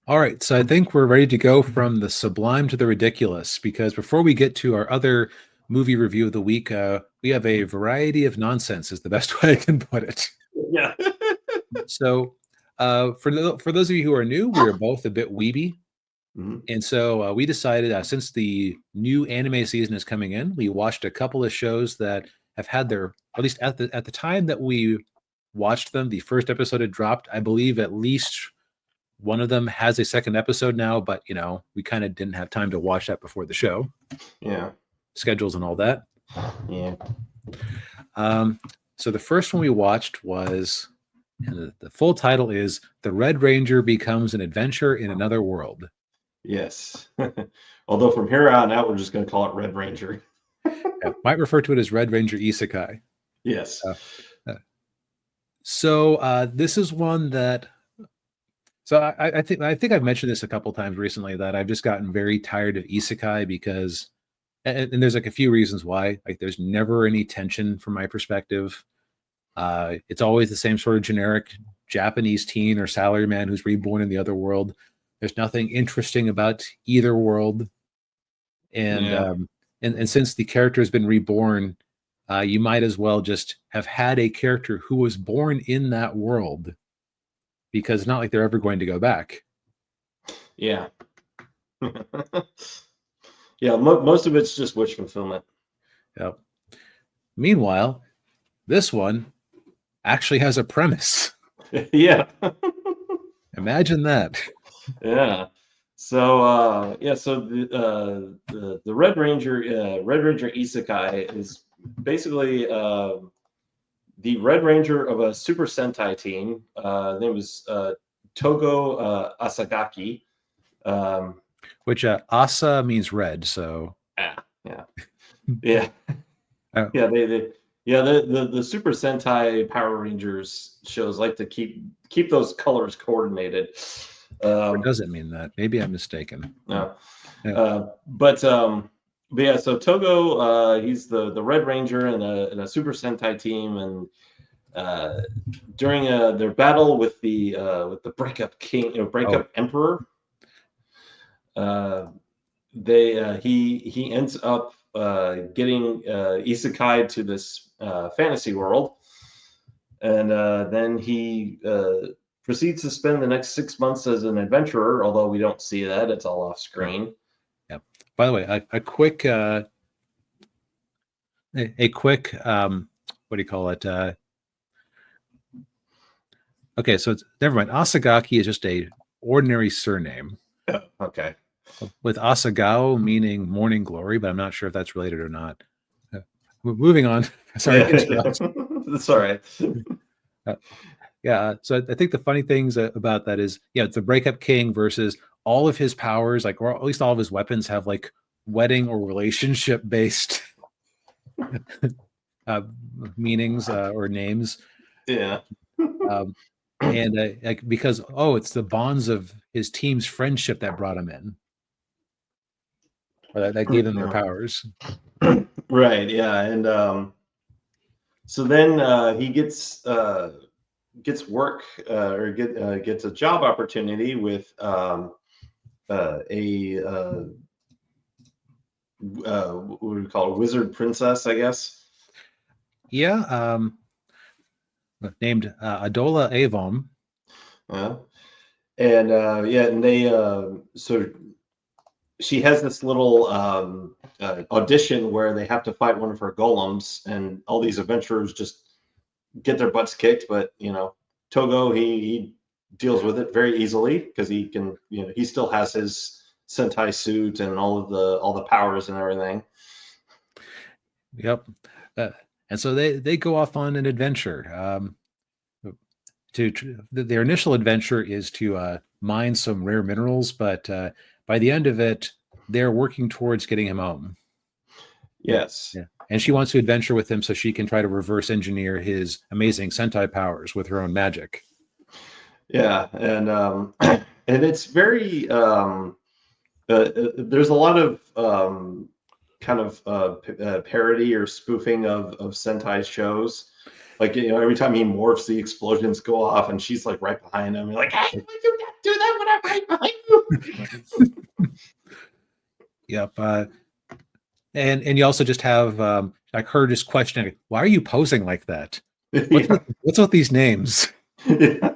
All right, so I think we're ready to go from the sublime to the ridiculous, because before we get to our other movie review of the week, we have a variety of nonsense, is the best way I can put it. Yeah. So, for those of you who are new, we are both a bit weeby, Mhm. and so we decided since the new anime season is coming in, we watched a couple of shows that have had their, at least at the time that we watched them, the first episode had dropped. I believe at least one of them has a second episode now, but we kind of didn't have time to watch that before the show, Yeah. schedules and all that. Yeah. Um, so the first one we watched was, and the full title is "The Red Ranger Becomes an Adventure in Another World." Yes. Although from here on out, we're just going to call it Red Ranger. Might refer to it as Red Ranger Isekai. Yes. So this is one that. So I think I've mentioned this a couple times recently that I've just gotten very tired of isekai because, and there's like a few reasons why. Like there's never any tension from my perspective. It's always the same sort of generic Japanese teen or salaryman who's reborn in the other world. There's nothing interesting about either world, and Yeah. and since the character has been reborn, you might as well just have had a character who was born in that world, because it's not like they're ever going to go back. Yeah. Yeah. Most of it's just wish fulfillment. Yep. Meanwhile, this one actually has a premise. Yeah. Imagine that. Yeah. So so the Red Ranger Isekai is basically the Red Ranger of a Super Sentai team. His name was Togo Asagaki. Which Asa means red, so Yeah, yeah, yeah, oh, yeah. The Super Sentai Power Rangers shows like to keep those colors coordinated. or does it mean that? Maybe I'm mistaken. No. Yeah. But yeah, so Togo, he's the Red Ranger in a Super Sentai team, and during their battle with the Breakup King, Oh, Breakup Emperor, uh, he ends up getting isekai to this fantasy world, and then he proceeds to spend the next 6 months as an adventurer. Although we don't see that; it's all off right. screen. Yeah. By the way, a quick what do you call it? Okay, so it's never mind. Asagaki is just a ordinary surname Oh, okay. with Asagao meaning morning glory, but I'm not sure if that's related or not. Moving on. Sorry to interrupt. That's all right. Yeah, so I think the funny things about that is, it's the Breakup King versus all of his powers, like, or at least all of his weapons have like wedding or relationship based uh, meanings or names. Yeah. Um, and like because it's the bonds of his team's friendship that brought him in, or that gave them their powers. Right. Yeah. And so then he gets work gets a job opportunity with a what would we call it? Wizard princess, I guess. Yeah, named Adola Avon. Yeah. And and they so she has this little audition where they have to fight one of her golems, and all these adventurers just get their butts kicked. But Togo, he deals with it very easily because he can, he still has his Sentai suit and all the powers and everything. Yep. And so they go off on an adventure. Their initial adventure is to mine some rare minerals, but by the end of it, they're working towards getting him home. Yes. Yeah. And she wants to adventure with him so she can try to reverse engineer his amazing Sentai powers with her own magic. Yeah, and and it's very there's a lot of kind of parody or spoofing of Sentai shows. Like every time he morphs, the explosions go off, and she's like right behind him. You're like, "Hey, what are you do that when I'm right behind you. Yep. And you also just have like her just questioning, why are you posing like that? Yeah. What's with these names? Yeah.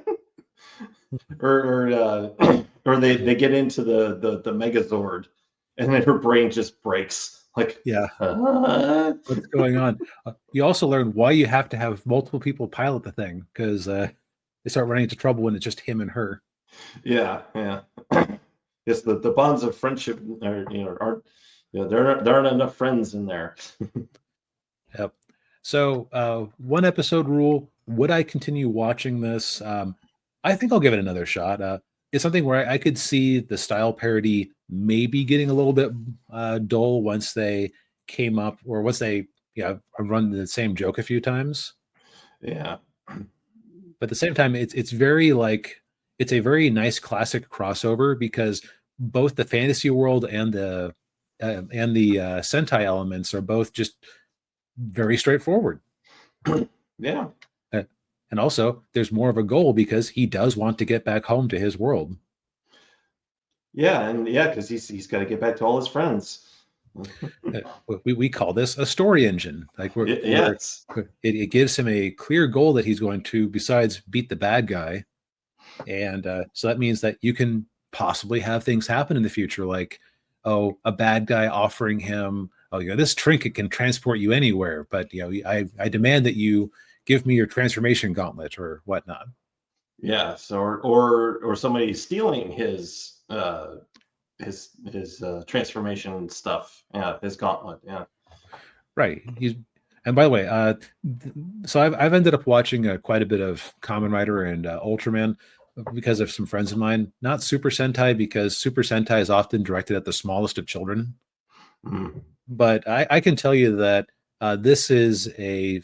Or they get into the Megazord, and then her brain just breaks. Like, Yeah. What's going on? You also learn why you have to have multiple people pilot the thing, because they start running into trouble when it's just him and her. yeah, yeah. Yes, the bonds of friendship are, aren't, there aren't enough friends in there. Yep. So, one episode rule. Would I continue watching this? I think I'll give it another shot. It's something where I could see the style parody maybe getting a little bit dull once they came up, or once they run the same joke a few times. Yeah. But at the same time, it's very like it's a very nice classic crossover, because both the fantasy world and the Sentai elements are both just very straightforward. Yeah. And also, there's more of a goal because he does want to get back home to his world. Yeah, and yeah, because he's got to get back to all his friends. We call this a story engine, like where Yes. it gives him a clear goal that he's going to, besides beat the bad guy. And so that means that you can possibly have things happen in the future, like, oh, a bad guy offering him, oh, this trinket can transport you anywhere, but I demand that you give me your transformation gauntlet or whatnot. Yes, or somebody stealing his transformation stuff. Yeah, his gauntlet. Yeah. Right. And by the way, so I've ended up watching quite a bit of Kamen Rider and Ultraman because of some friends of mine. Not Super Sentai, because Super Sentai is often directed at the smallest of children. Mm. But I can tell you that this is a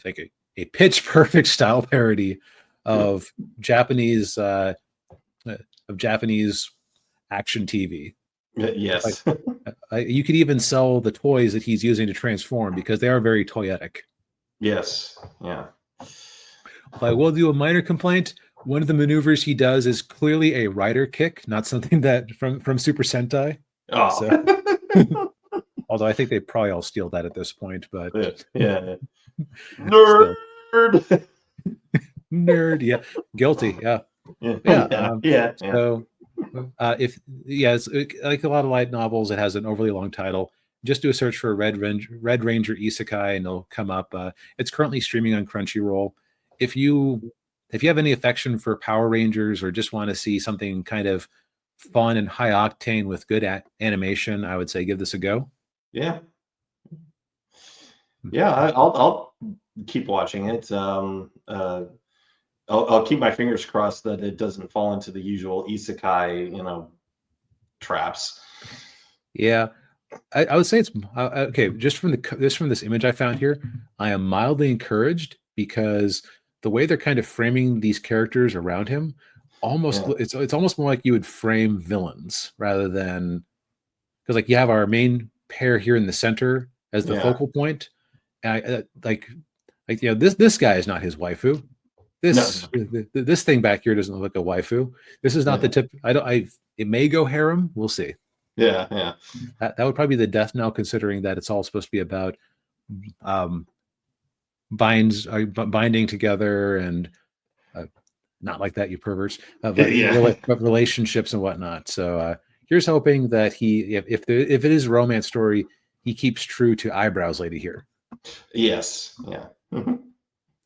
pitch perfect style parody of Japanese action TV. Yes. You could even sell the toys that he's using to transform, because they are very toyetic. Yes. Yeah. But I will do a minor complaint. One of the maneuvers he does is clearly a rider kick, not something that from Super Sentai. Oh. So, although I think they probably all steal that at this point, but yeah. Nerd. Nerd, yeah, guilty, yeah. So if it's like a lot of light novels, it has an overly long title. Just do a search for Red Ranger Isekai, and it'll come up. It's currently streaming on Crunchyroll. If you have any affection for Power Rangers, or just want to see something kind of fun and high octane with good animation, I would say give this a go. Yeah. Yeah, I'll keep watching it. I'll keep my fingers crossed that it doesn't fall into the usual isekai, traps. Yeah, I would say it's okay. Just from this image I found here, I am mildly encouraged, because the way they're kind of framing these characters around him, it's almost more like you would frame villains rather than, because like you have our main pair here in the center as the focal point. And this guy is not his waifu. This thing back here doesn't look like a waifu. This is not the tip. It may go harem. We'll see. Yeah. That would probably be the death knell, considering that it's all supposed to be about binding together, and not like that, you perverts, but relationships and whatnot. So here's hoping that if it is a romance story, he keeps true to Eyebrows Lady here. Yes. Yeah.